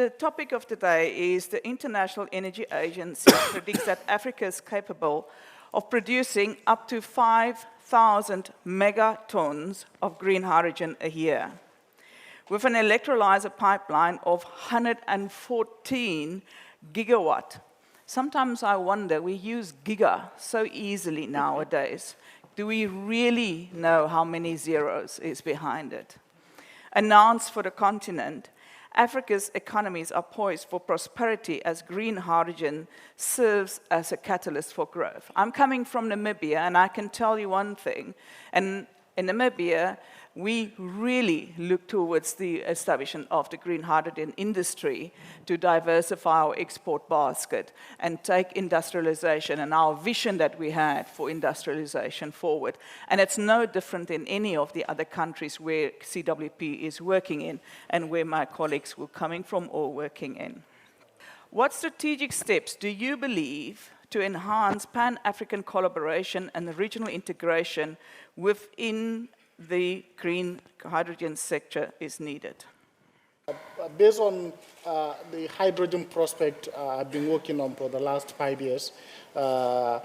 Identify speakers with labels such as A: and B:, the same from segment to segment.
A: The topic of today is the International Energy Agency predicts that Africa is capable of producing up to 5,000 megatons of green hydrogen a year, with an electrolyzer pipeline of 114 gigawatt. Sometimes I wonder, we use giga so easily nowadays. Do we really know how many zeros is behind it? Announced for the continent, Africa's economies are poised for prosperity as green hydrogen serves as a catalyst for growth. I'm coming from Namibia, and I can tell you one thing. And in Namibia, we really look towards the establishment of the green hydrogen industry to diversify our export basket and take industrialization and our vision that we had for industrialization forward. And it's no different in any of the other countries where CWP is working in and where my colleagues were coming from or working in. What strategic steps do you believe to enhance Pan-African collaboration and regional integration within the green hydrogen sector is needed?
B: Based on the hydrogen prospect I've been working on for the last 5 years, the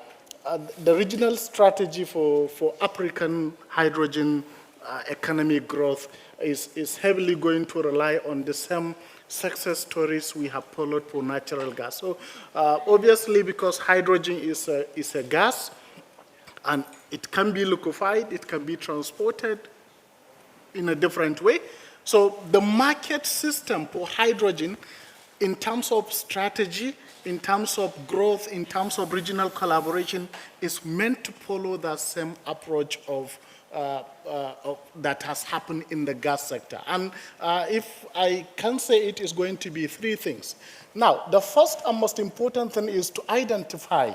B: regional strategy for African hydrogen economic growth is heavily going to rely on the same success stories we have followed for natural gas. So obviously, because hydrogen is a gas, and it can be liquefied, it can be transported in a different way. So the market system for hydrogen, in terms of strategy, in terms of growth, in terms of regional collaboration, is meant to follow that same approach of that has happened in the gas sector. And if I can say it is going to be 3 things. Now, the first and most important thing is to identify.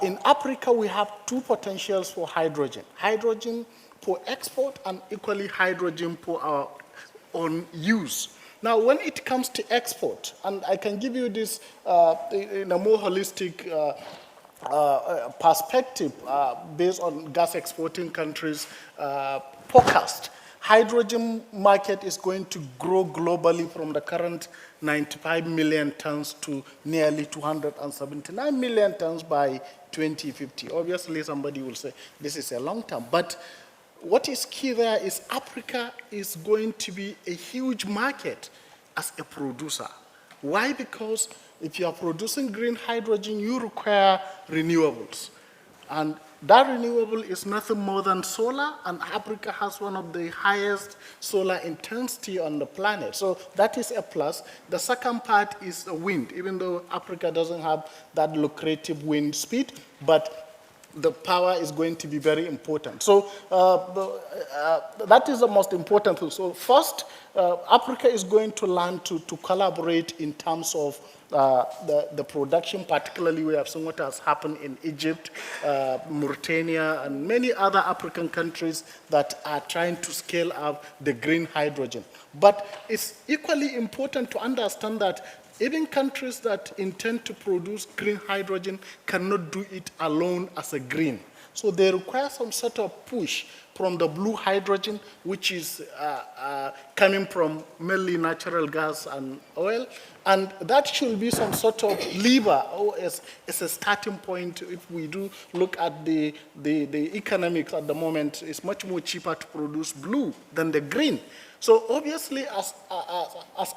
B: In Africa, we have 2 potentials for hydrogen. Hydrogen for export and equally hydrogen for our own use. Now, when it comes to export, and I can give you this in a more holistic perspective based on gas exporting countries' forecast, hydrogen market is going to grow globally from the current 95 million tons to nearly 279 million tons by 2050. Obviously, somebody will say this is a long term, but what is key there is Africa is going to be a huge market as a producer. Why? Because if you are producing green hydrogen, you require renewables. And that renewable is nothing more than solar, and Africa has one of the highest solar intensity on the planet. So that is a plus. The second part is wind, even though Africa doesn't have that lucrative wind speed, but the power is going to be very important. So that is the most important thing. So first, Africa is going to learn to collaborate in terms of the production. Particularly, we have seen what has happened in Egypt, Mauritania, and many other African countries that are trying to scale up the green hydrogen. But it's equally important to understand that even countries that intend to produce green hydrogen cannot do it alone as a green. So they require some sort of push from the blue hydrogen, which is coming from mainly natural gas and oil. And that should be some sort of lever or as a starting point. If we do look at the economics at the moment, it's much more cheaper to produce blue than the green. So obviously, as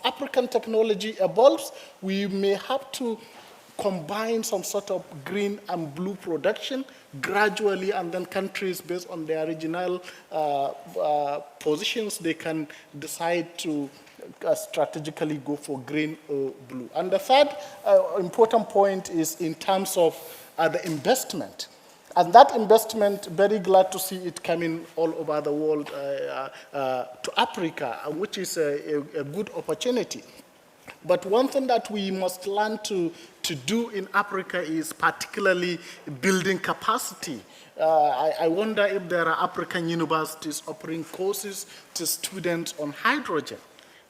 B: African technology evolves, we may have to combine some sort of green and blue production gradually, and then countries, based on their regional positions, they can decide to strategically go for green or blue. And the third important point is in terms of the investment. And that investment, very glad to see it coming all over the world to Africa, which is a good opportunity. But one thing that we must learn to do in Africa is particularly building capacity. I wonder if there are African universities offering courses to students on hydrogen.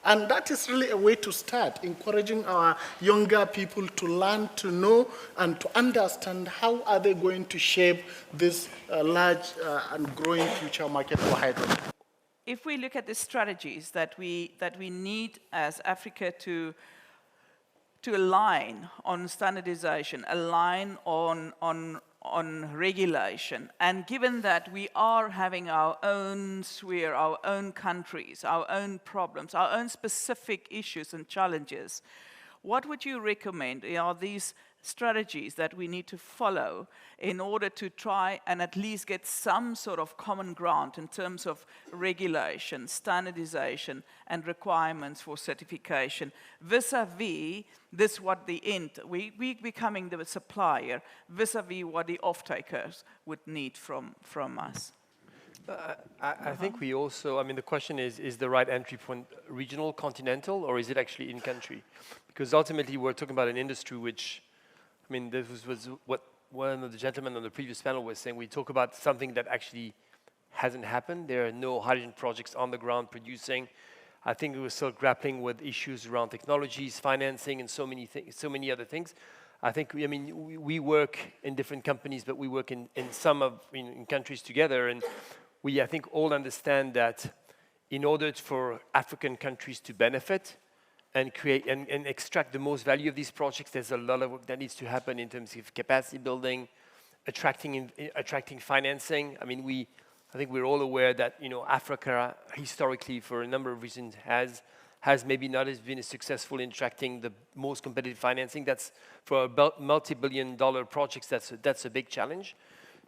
B: And that is really a way to start, encouraging our younger people to learn, to know, and to understand how are they going to shape this large and growing future market for hydrogen.
A: If we look at the strategies that we need as Africa to to align on standardization, align on regulation. And given that we are having our own sphere, our own countries, our own problems, our own specific issues and challenges, what would you recommend are these strategies that we need to follow in order to try and at least get some sort of common ground in terms of regulation, standardization, and requirements for certification, vis-a-vis this what the end, we becoming the supplier, vis-a-vis what the off-takers would need from us?
C: I think we also, I mean, the question is the right entry point regional, continental, or is it actually in-country? Because ultimately we're talking about an industry which, I mean, this was what one of the gentlemen on the previous panel was saying. We talk about something that actually hasn't happened. There are no hydrogen projects on the ground producing. I think we were still grappling with issues around technologies, financing, and so many other things. I think, we work in different companies, but we work in countries together, and we, I think, all understand that in order for African countries to benefit and create and extract the most value of these projects, there's a lot of work that needs to happen in terms of capacity building, attracting financing. I mean, I think we're all aware that Africa historically, for a number of reasons, has maybe not been as successful in attracting the most competitive financing. That's for about multi-billion-dollar projects. That's a big challenge.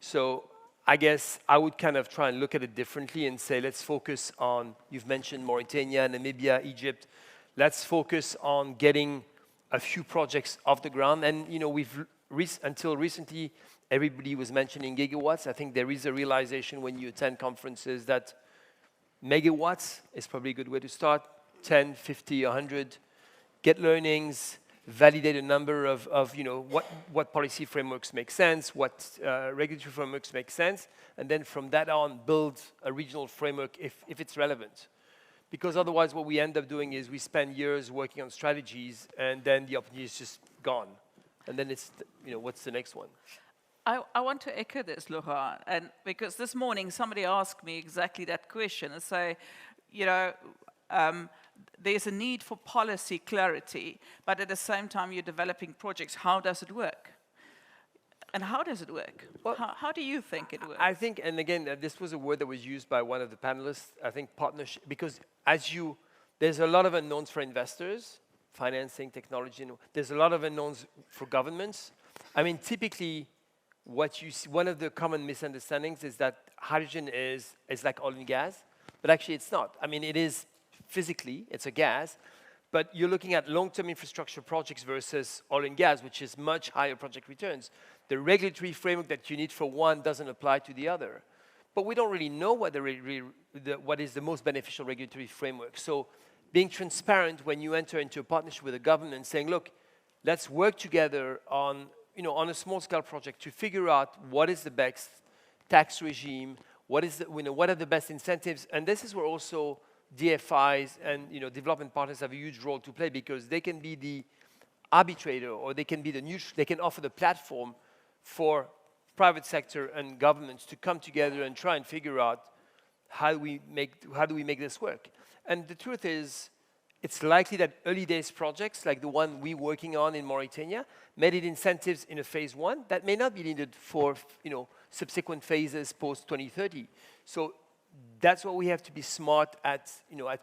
C: So I guess I would kind of try and look at it differently and say, let's focus on. You've mentioned Mauritania, Namibia, Egypt. Let's focus on getting a few projects off the ground. And until recently, everybody was mentioning gigawatts. I think there is a realization when you attend conferences that megawatts is probably a good way to start. 10, 50, 100. Get learnings. Validate a number of what policy frameworks make sense, what regulatory frameworks make sense, and then from that on build a regional framework if it's relevant. Because otherwise what we end up doing is we spend years working on strategies and then the opportunity is just gone. And then it's, what's the next one?
A: I want to echo this, Laurent, and because this morning somebody asked me exactly that question and say, there's a need for policy clarity, but at the same time you're developing projects. How does it work? And how does it work? Well, how do you think it works?
C: I think, and again, this was a word that was used by one of the panelists, I think partnership, because there's a lot of unknowns for investors, financing, technology, there's a lot of unknowns for governments. I mean, typically, what you see, one of the common misunderstandings is that hydrogen is like oil and gas, but actually it's not. I mean, it is physically, it's a gas, but you're looking at long-term infrastructure projects versus oil and gas, which is much higher project returns. The regulatory framework that you need for one doesn't apply to the other. But we don't really know what is the most beneficial regulatory framework. So being transparent when you enter into a partnership with a government, saying, look, let's work together on a small-scale project to figure out what is the best tax regime, what are the best incentives, and this is where also DFIs and development partners have a huge role to play because they can be the arbitrator or they can be they can offer the platform for private sector and governments to come together and try and figure out how do we make this work. And the truth is, it's likely that early days projects like the one we're working on in Mauritania may need incentives in a phase one that may not be needed for subsequent phases post 2030. So that's what we have to be smart at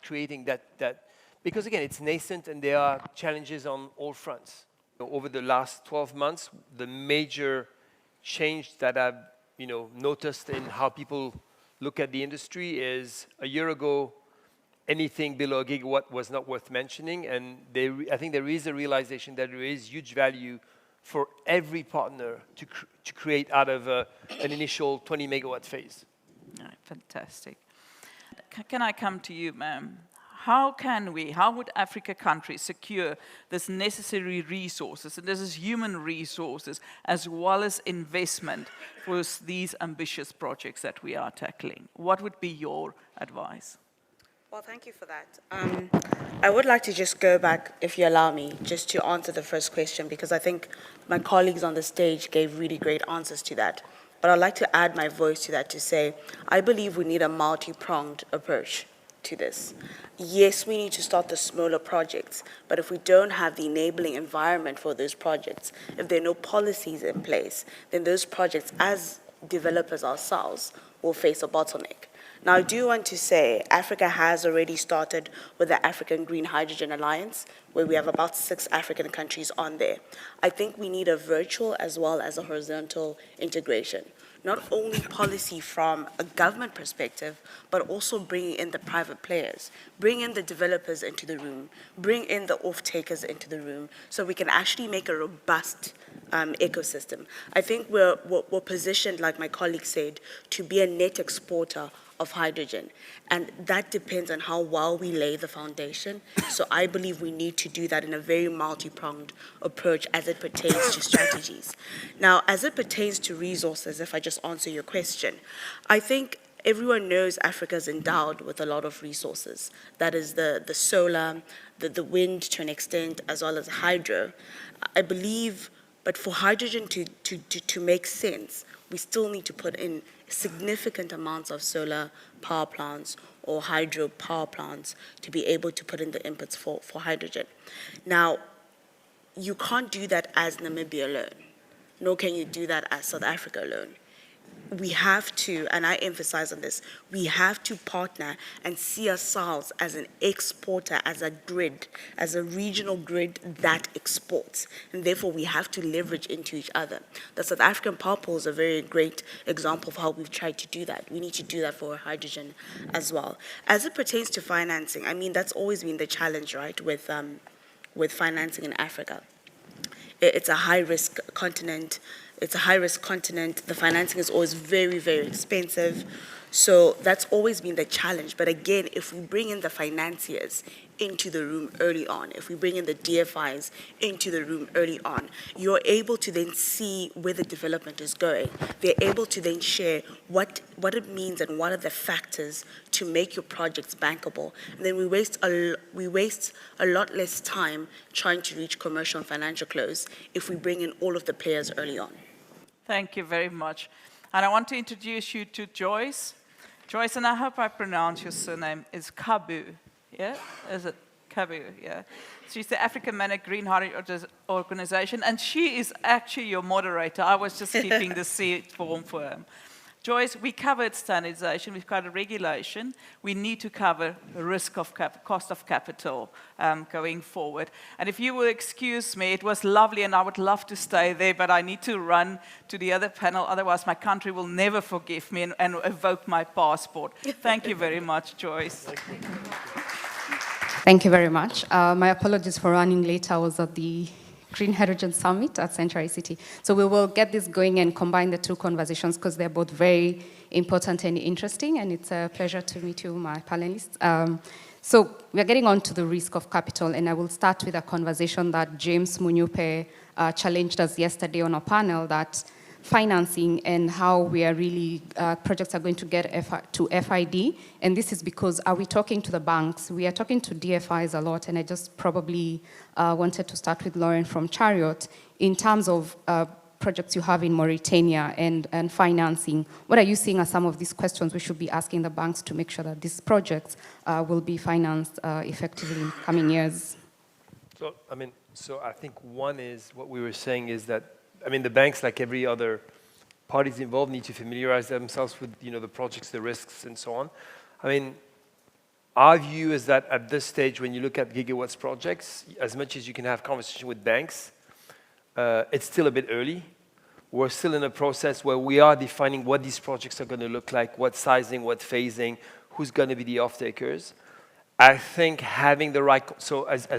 C: creating that because again it's nascent and there are challenges on all fronts. Over the last 12 months, the major change that I've noticed in how people look at the industry is a year ago anything below a gigawatt was not worth mentioning, and I think there is a realization that there is huge value for every partner to create out of an initial 20 megawatt phase.
A: Fantastic. Can I come to you, ma'am? How would Africa countries secure this necessary resources, and this is human resources, as well as investment for these ambitious projects that we are tackling? What would be your advice?
D: Well, thank you for that. I would like to just go back, if you allow me, just to answer the first question, because I think my colleagues on the stage gave really great answers to that. But I'd like to add my voice to that to say, I believe we need a multi-pronged approach to this. Yes, we need to start the smaller projects, but if we don't have the enabling environment for those projects, if there are no policies in place, then those projects, as developers ourselves, will face a bottleneck. Now, I do want to say Africa has already started with the African Green Hydrogen Alliance, where we have about 6 African countries on there. I think we need a virtual as well as a horizontal integration. Not only policy from a government perspective, but also bringing in the private players, bring in the developers into the room, bring in the off-takers into the room, so we can actually make a robust ecosystem. I think we're positioned, like my colleague said, to be a net exporter of hydrogen. And that depends on how well we lay the foundation. So I believe we need to do that in a very multi-pronged approach as it pertains to strategies. Now, as it pertains to resources, if I just answer your question, I think everyone knows Africa is endowed with a lot of resources. That is the solar, the wind to an extent, as well as hydro. I believe, but for hydrogen to make sense, we still need to put in significant amounts of solar power plants or hydro power plants to be able to put in the inputs for hydrogen. Now, you can't do that as Namibia alone, nor can you do that as South Africa alone. We have to, and I emphasize on this, we have to partner and see ourselves as an exporter, as a grid, as a regional grid that exports. And therefore, we have to leverage into each other. The South African power pool is a very great example of how we've tried to do that. We need to do that for hydrogen as well. As it pertains to financing, I mean, that's always been the challenge, right, with financing in Africa. It's a high-risk continent. The financing is always very, very expensive. So that's always been the challenge. But again, if we bring in the financiers into the room early on, if we bring in the DFIs into the room early on, you're able to then see where the development is going. They're able to then share what it means and what are the factors to make your projects bankable. And then we waste a lot less time trying to reach commercial and financial close if we bring in all of the players early on.
A: Thank you very much. And I want to introduce you to Joyce. Joyce, and I hope I pronounce your surname, is Kabu. Yeah? Is it Kabu? Yeah. She's the African Manic Green Hydrogen Organization, and she is actually your moderator. I was just keeping the seat warm for him. Joyce, we covered standardization, we've covered regulation. We need to cover risk of cost of capital going forward. And if you will excuse me, it was lovely and I would love to stay there, but I need to run to the other panel, otherwise my country will never forgive me and evoke my passport. Thank you very much, Joyce.
E: Thank you very much. My apologies for running late. I was at the Green Hydrogen Summit at Central City. So we will get this going and combine the two conversations because they're both very important and interesting, and it's a pleasure to meet you, my panelists. So we're getting on to the risk of capital, and I will start with a conversation that James Munyupe challenged us yesterday on a panel, that financing and how we are really, projects are going to get to FID. And this is because, are we talking to the banks? We are talking to DFIs a lot, and I just probably wanted to start with Lauren from Chariot. In terms of projects you have in Mauritania and financing, what are you seeing as some of these questions we should be asking the banks to make sure that these projects will be financed effectively in coming years?
C: So I think one is, what we were saying is that, the banks, like every other parties involved, need to familiarize themselves with, the projects, the risks, and so on. Our view is that at this stage, when you look at gigawatts projects, as much as you can have conversation with banks, it's still a bit early. We're still in a process where we are defining what these projects are going to look like, what sizing, what phasing, who's going to be the off-takers. I think having the right, so as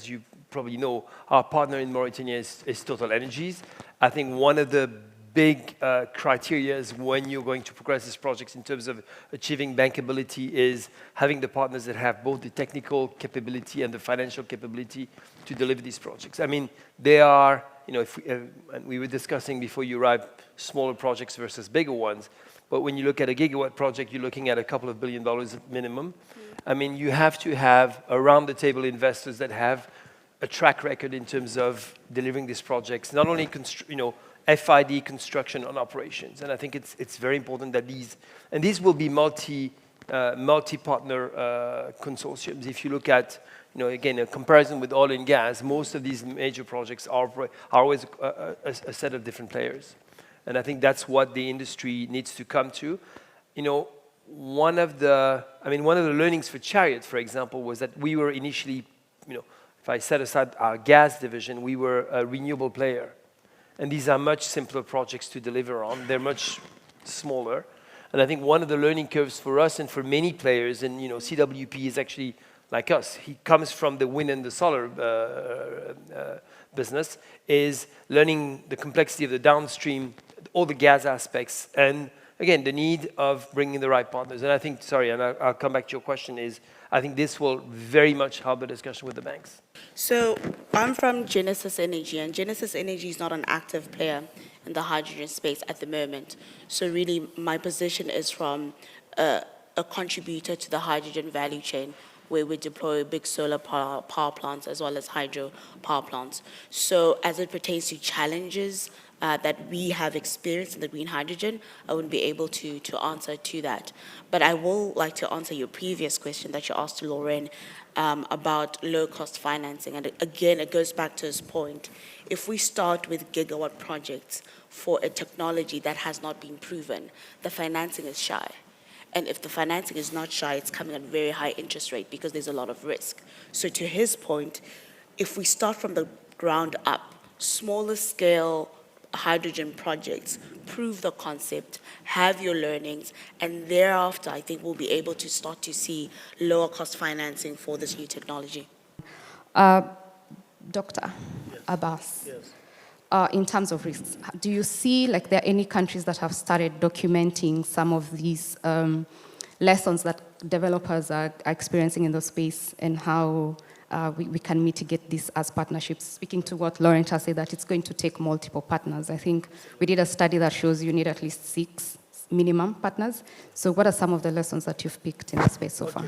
C: you probably know, our partner in Mauritania is Total Energies. I think one of the big criteria is when you're going to progress these projects in terms of achieving bankability is having the partners that have both the technical capability and the financial capability to deliver these projects. They are, if we were discussing before you arrived, smaller projects versus bigger ones. But when you look at a gigawatt project, you're looking at a couple of $2 billion minimum. You have to have around the table investors that have a track record in terms of delivering these projects, not only FID, construction, and operations. And I think it's very important that these will be multi-partner consortiums. If you look at, again, a comparison with oil and gas, most of these major projects are always a set of different players. And I think that's what the industry needs to come to. One of the learnings for Chariot, for example, was that we were initially, if I set aside our gas division, we were a renewable player. And these are much simpler projects to deliver on. They're much smaller. And I think one of the learning curves for us and for many players, and CWP is actually like us, he comes from the wind and the solar business, is learning the complexity of the downstream, all the gas aspects, and again, the need of bringing the right partners. And I think, and I'll come back to your question, is I think this will very much help the discussion with the banks.
D: So I'm from Genesis Energy, and Genesis Energy is not an active player in the hydrogen space at the moment. So really, my position is from a contributor to the hydrogen value chain, where we deploy big solar power plants as well as hydro power plants. So as it pertains to challenges that we have experienced in the green hydrogen, I wouldn't be able to answer to that. But I will like to answer your previous question that you asked to Lauren about low-cost financing. And again, it goes back to this point. If we start with gigawatt projects for a technology that has not been proven, the financing is shy. And if the financing is not shy, it's coming at a very high interest rate because there's a lot of risk. So to his point, if we start from the ground up, smaller scale hydrogen projects, prove the concept, have your learnings, and thereafter, I think we'll be able to start to see lower cost financing for this new technology.
E: Dr. Abbas, in terms of risks, do you see there are any countries that have started documenting some of these lessons that developers are experiencing in the space and how we can mitigate this as partnerships? Speaking to what Laurent has said, that it's going to take multiple partners. I think we did a study that shows you need at least 6 minimum partners. So what are some of the lessons that you've picked in the space so far?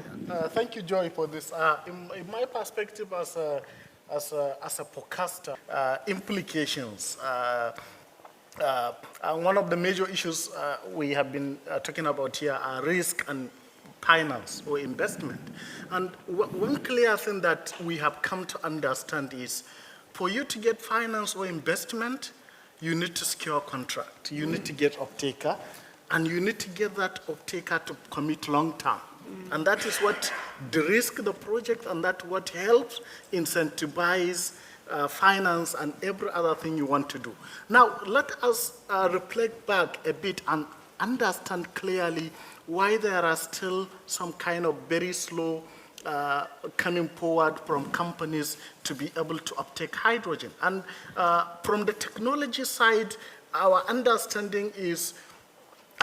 B: Thank you, Joy, for this. In my perspective as a podcaster, implications. One of the major issues we have been talking about here are risk and finance or investment. And one clear thing that we have come to understand is for you to get finance or investment, you need to secure a contract. You need to get off-taker, and you need to get that off-taker to commit long-term. And that is what de-risk the project, and that's what helps incentivize finance and every other thing you want to do. Now, let us reflect back a bit and understand clearly why there are still some kind of very slow coming forward from companies to be able to uptake hydrogen. And from the technology side, our understanding is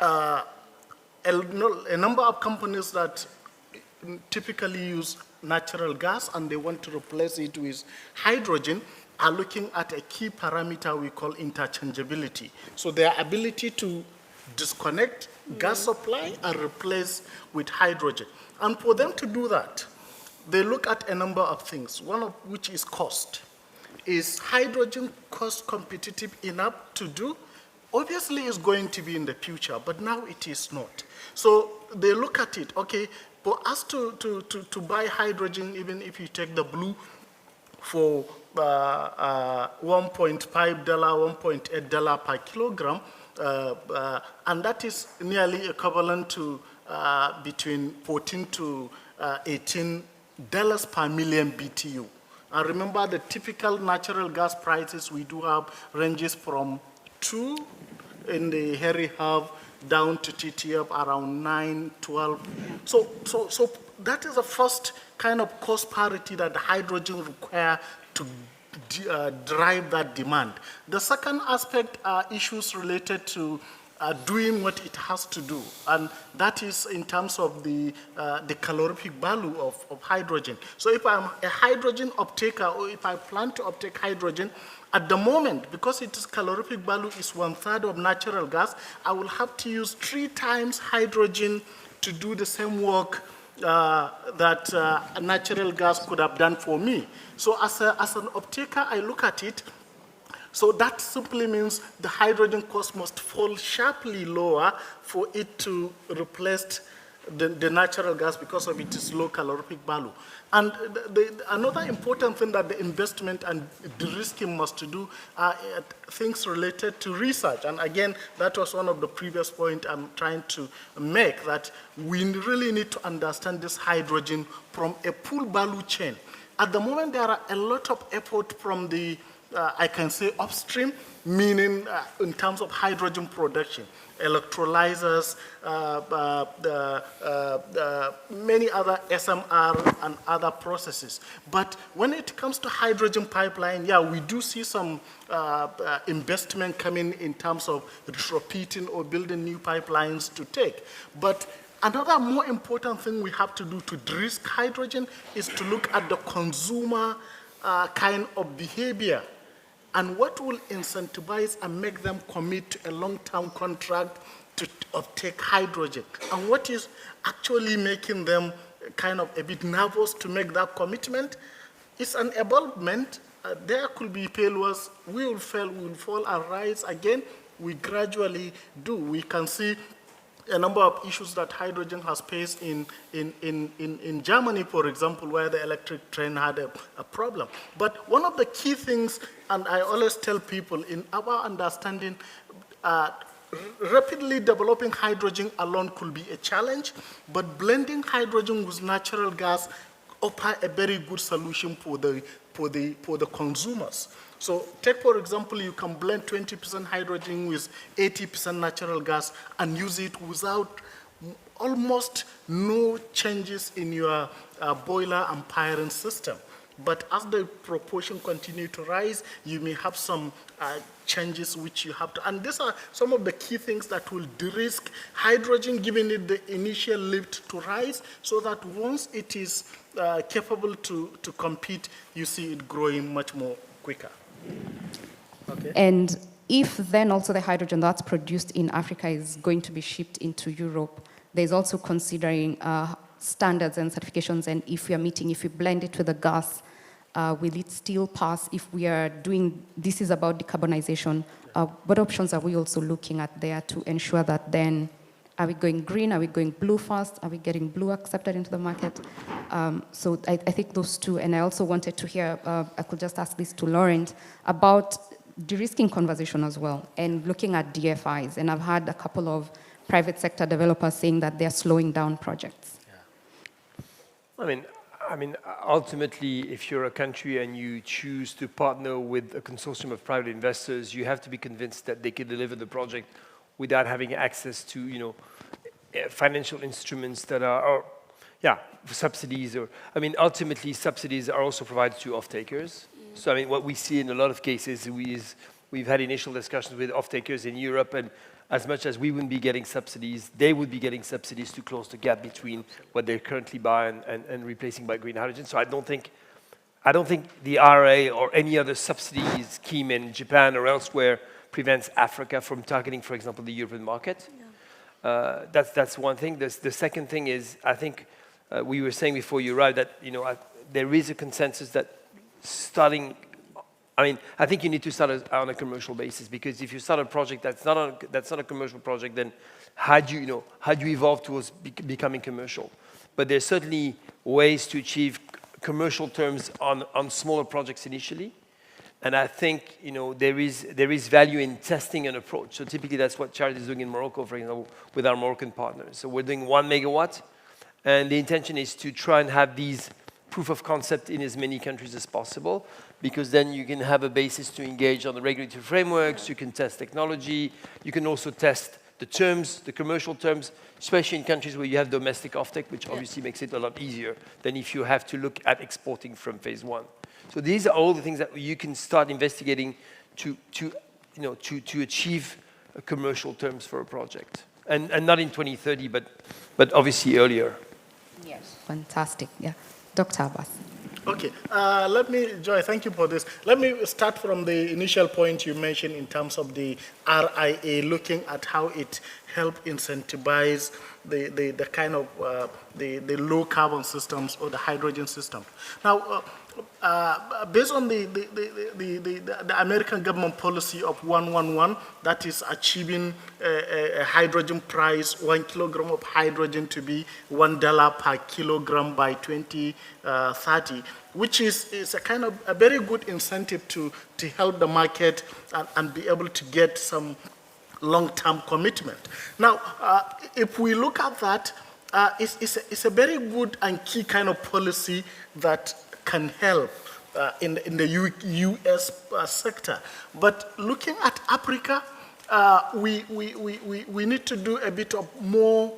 B: a number of companies that typically use natural gas and they want to replace it with hydrogen are looking at a key parameter we call interchangeability. So their ability to disconnect gas supply and replace with hydrogen. And for them to do that, they look at a number of things, one of which is cost. Is hydrogen cost competitive enough to do? Obviously, it's going to be in the future, but now it is not. So they look at it, okay, for us to buy hydrogen, even if you take the blue for $1.5, $1.8 per kilogram, and that is nearly equivalent to between $14 to $18 per million BTU. And remember, the typical natural gas prices we do have ranges from 2 in the Henry Hub down to TTF around 9, 12. So that is the first kind of cost parity that the hydrogen require to drive that demand. The second aspect are issues related to doing what it has to do, and that is in terms of the calorific value of hydrogen. So if I'm a hydrogen uptaker, or if I plan to uptake hydrogen, at the moment, because its calorific value is 1/3 of natural gas, I will have to use 3 times hydrogen to do the same work that natural gas could have done for me. So as an uptaker, I look at it. So that simply means the hydrogen cost must fall sharply lower for it to replace the natural gas because of its low calorific value. And another important thing that the investment and de-risking must do are things related to research. And again, that was one of the previous points I'm trying to make, that we really need to understand this hydrogen from a full value chain. At the moment, there are a lot of effort from the, I can say, upstream, meaning in terms of hydrogen production, electrolyzers, many other SMR and other processes. But when it comes to hydrogen pipeline, yeah, we do see some investment coming in terms of retrofitting or building new pipelines to take. But another more important thing we have to do to de-risk hydrogen is to look at the consumer kind of behavior and what will incentivize and make them commit to a long-term contract to obtake hydrogen, and what is actually making them kind of a bit nervous to make that commitment. It's an evolvement. There could be failures. We will fail, we will fall and rise again. We gradually do. We can see a number of issues that hydrogen has faced in Germany, for example, where the electric train had a problem. But one of the key things, and I always tell people, in our understanding, rapidly developing hydrogen alone could be a challenge, but blending hydrogen with natural gas offer a very good solution for the consumers. So take, for example, you can blend 20% hydrogen with 80% natural gas and use it without almost no changes in your boiler and firing system. But as the proportion continue to rise, you may have some changes which you have to, and these are some of the key things that will de-risk hydrogen, giving it the initial lift to rise, so that once it is capable to compete, you see it growing much more quicker. Okay.
E: And if then also the hydrogen that's produced in Africa is going to be shipped into Europe, there's also considering standards and certifications, and if we blend it with the gas, will it still pass if we are doing, this is about decarbonization, what options are we also looking at there to ensure that then, are we going green, are we going blue first, are we getting blue accepted into the market? So I think those two, and I also wanted to hear, I could just ask this to Laurent, about de-risking conversation as well, and looking at DFIs, and I've had a couple of private sector developers saying that they're slowing down projects.
C: Yeah. I mean, ultimately, if you're a country and you choose to partner with a consortium of private investors, you have to be convinced that they can deliver the project without having access to, financial instruments that are subsidies, or, ultimately, subsidies are also provided to off-takers. So, what we see in a lot of cases is we've had initial discussions with off-takers in Europe, and as much as we wouldn't be getting subsidies, they would be getting subsidies to close the gap between what they currently buy and replacing by green hydrogen. So I don't think the IRA or any other subsidy scheme in Japan or elsewhere prevents Africa from targeting, for example, the European market. Yeah. That's one thing. The second thing is, I think we were saying before you arrived that there is a consensus that starting. I think you need to start on a commercial basis, because if you start a project that's not a commercial project, then how do you evolve towards becoming commercial? But there's certainly ways to achieve commercial terms on smaller projects initially, and I think there is value in testing an approach. So typically that's what Charity is doing in Morocco, for example, with our Moroccan partners. So we're doing 1 megawatt, and the intention is to try and have these proof of concept in as many countries as possible, because then you can have a basis to engage on the regulatory frameworks, you can test technology, you can also test the terms, the commercial terms, especially in countries where you have domestic offtake, which obviously makes it a lot easier than if you have to look at exporting from phase one. So these are all the things that you can start investigating to achieve commercial terms for a project. And not in 2030, but obviously earlier.
E: Yes, fantastic, yeah. Dr. Abbas.
B: Okay, Joy, thank you for this. Let me start from the initial point you mentioned in terms of the RIA, looking at how it help incentivize the kind of the low carbon systems or the hydrogen system. Now, based on the American government policy of 111, that is achieving a hydrogen price, 1 kilogram of hydrogen to be $1 per kilogram by 2030, which is a kind of a very good incentive to help the market and be able to get some long-term commitment. Now, if we look at that, it's a very good and key kind of policy that can help in the U.S. sector. But looking at Africa, we need to do a bit of more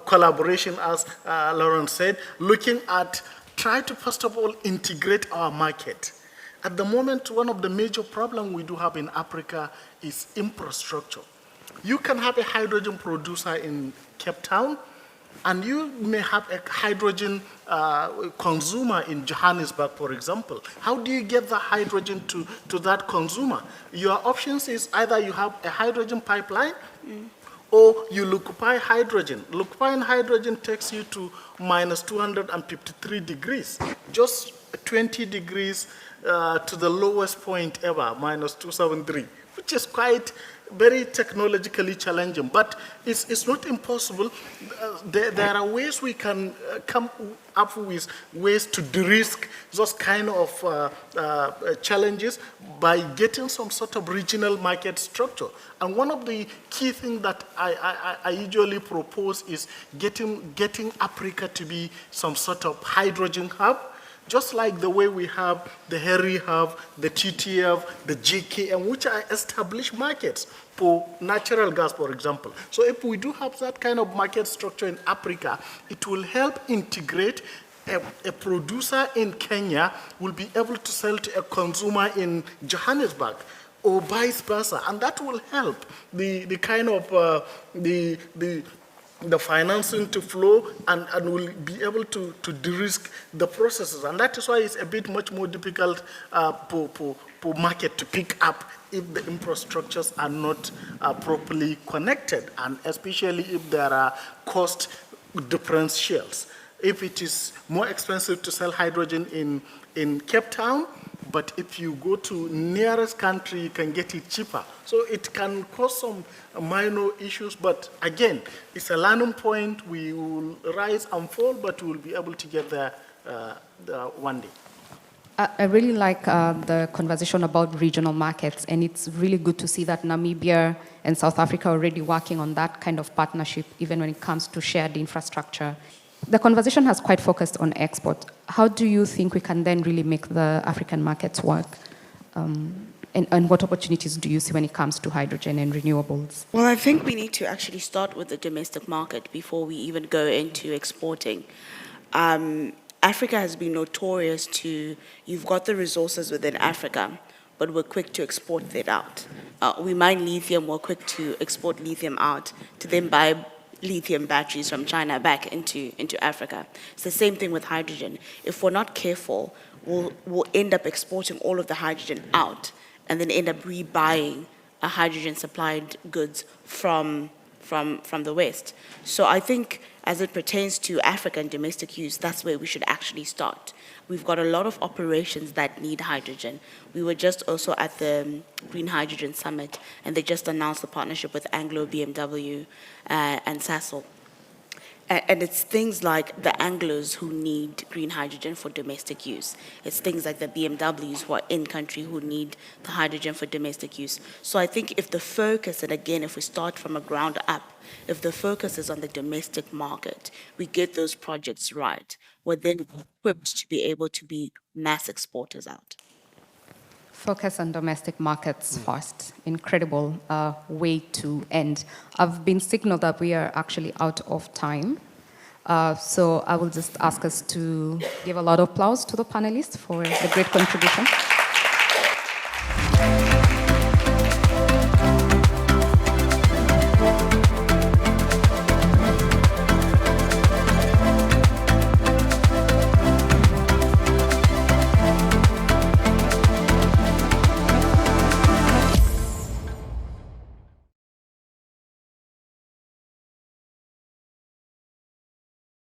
B: collaboration, as Lauren said, looking at try to first of all integrate our market. At the moment, one of the major problems we do have in Africa is infrastructure. You can have a hydrogen producer in Cape Town, and you may have a hydrogen consumer in Johannesburg, for example. How do you get the hydrogen to that consumer? Your options is either you have a hydrogen pipeline, or you liquefy hydrogen. Liquefying hydrogen takes you to minus 253 degrees, just 20 degrees to the lowest point ever, minus 273, which is quite very technologically challenging, but it's not impossible. There are ways we can come up with ways to de-risk those kind of challenges by getting some sort of regional market structure. And one of the key things that I usually propose is getting Africa to be some sort of hydrogen hub, just like the way we have the Henry Hub, the TTF, the JKM, which are established markets for natural gas, for example. So if we do have that kind of market structure in Africa, it will help integrate. A producer in Kenya will be able to sell to a consumer in Johannesburg, or vice versa, and that will help the kind of the financing to flow and will be able to de-risk the processes. And that is why it's a bit much more difficult for market to pick up if the infrastructures are not properly connected, and especially if there are cost differentials. If it is more expensive to sell hydrogen in Cape Town, but if you go to nearest country, you can get it cheaper. So it can cause some minor issues, but again, it's a learning point. We will rise and fall, but we will be able to get there one day.
E: I really like the conversation about regional markets, and it's really good to see that Namibia and South Africa are already working on that kind of partnership, even when it comes to shared infrastructure. The conversation has quite focused on export. How do you think we can then really make the African markets work? And what opportunities do you see when it comes to hydrogen and renewables?
D: Well, I think we need to actually start with the domestic market before we even go into exporting. Africa has been notorious to, you've got the resources within Africa, but we're quick to export that out. We mine lithium, we're quick to export lithium out, to then buy lithium batteries from China back into Africa. It's the same thing with hydrogen. If we're not careful, we'll end up exporting all of the hydrogen out and then end up rebuying hydrogen supplied goods from the West. So I think as it pertains to African domestic use, that's where we should actually start. We've got a lot of operations that need hydrogen. We were just also at the Green Hydrogen Summit, and they just announced a partnership with Anglo, BMW, and Sasol. And it's things like the Anglos who need green hydrogen for domestic use. It's things like the BMWs who are in country who need the hydrogen for domestic use. So I think if the focus, and again, if we start from a ground up, if the focus is on the domestic market, we get those projects right, we're then equipped to be able to be mass exporters out.
E: Focus on domestic markets first. Incredible way to end. I've been signaled that we are actually out of time. So I will just ask us to give a lot of applause to the panelists for the great contribution.